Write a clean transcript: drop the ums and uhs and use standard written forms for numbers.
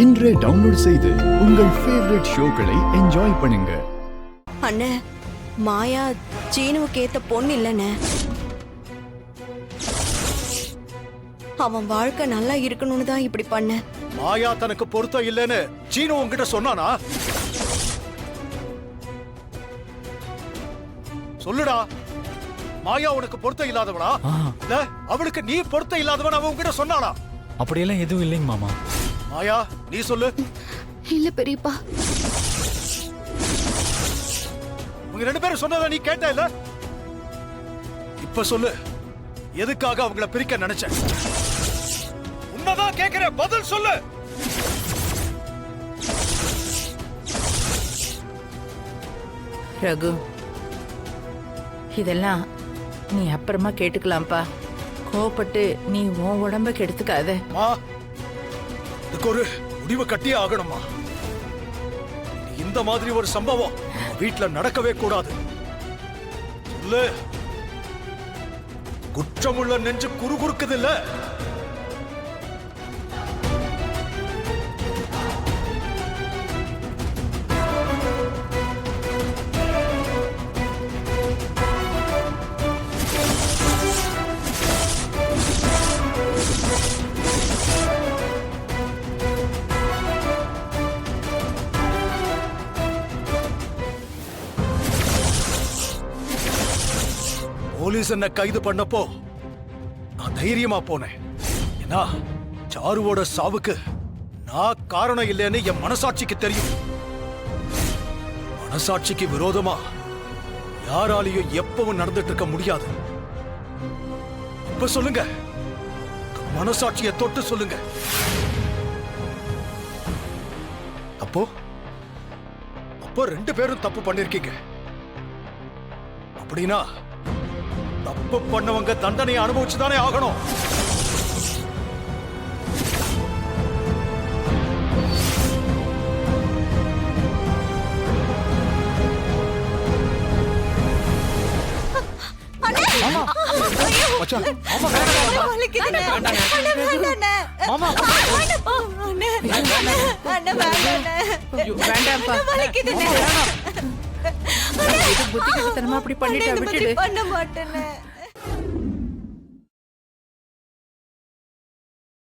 இன்றே டவுன்லோட் செய்து உங்கள் ஃபேவரட் ஷோக்களை என்ஜாய் பண்ணுங்க. அண்ணே, மாயா சீனுவுக்கு ஏத்த பொண்ணு இல்லண்ணே. அவன் வாழ்க்கை நல்லா இருக்கணும்னு தான் இப்படி பண்ண. மாயா தனக்கு பொருத்தம் இல்லைன்னு சீனு உன்கிட்ட சொன்னானா? சொல்லுடா, மாயா உனக்கு பொருத்தம் இல்லாதவனா? இல்ல அவளுக்கு நீ பொருத்தம் இல்லாதவன் அவன் உன்கிட்ட சொன்னானா? அப்படியெல்லாம் எதுவும் இல்லைங்க மாமா. மாயா, நீ சொல்லு. இல்ல பெரியப்பா. உங்க ரெண்டு பேரும் சொன்னதை நீ கேட்ட இல்ல? இப்ப சொல்லு, எதுக்காக அவங்கள பிரிக்க நினைச்ச? உன்னதான் கேக்குற, பதில் சொல்லு. ரகு, இதெல்லாம் நீ அப்புறமா கேட்டுக்கலாம்ப்பா. கோபப்பட்டு நீ உன் உடம்ப கெடுத்துக்காத. இதுக்கு ஒரு முடிவு கட்டியே ஆகணுமா? இந்த மாதிரி ஒரு சம்பவம் வீட்டுல நடக்கவே கூடாது. சொல்லு, குற்றமுள்ள நெஞ்சு குறுகுறுக்குது இல்ல? போலீஸ் என்ன கைது பண்ணப்போ நான் தைரியமா போனேன். ஏன்னா சாருவோட சாவுக்கு நான் காரணம் இல்லைன்னு என் மனசாட்சிக்கு தெரியும். மனசாட்சிக்கு விரோதமா யாராலையும் எப்பவும் நடந்துட்டு இருக்க முடியாது. இப்ப சொல்லுங்க, மனசாட்சியை தொட்டு சொல்லுங்க. அப்போ அப்போ ரெண்டு பேரும் தப்பு பண்ணிருக்கீங்க. அப்படின்னா தப்பு பண்ணவங்க தண்டனையை அனுபவிச்சுதானே ஆகணும். புத்திகரத்தனமா அப்படி பண்ணிட்டு பண்ண மாட்டேன்னு.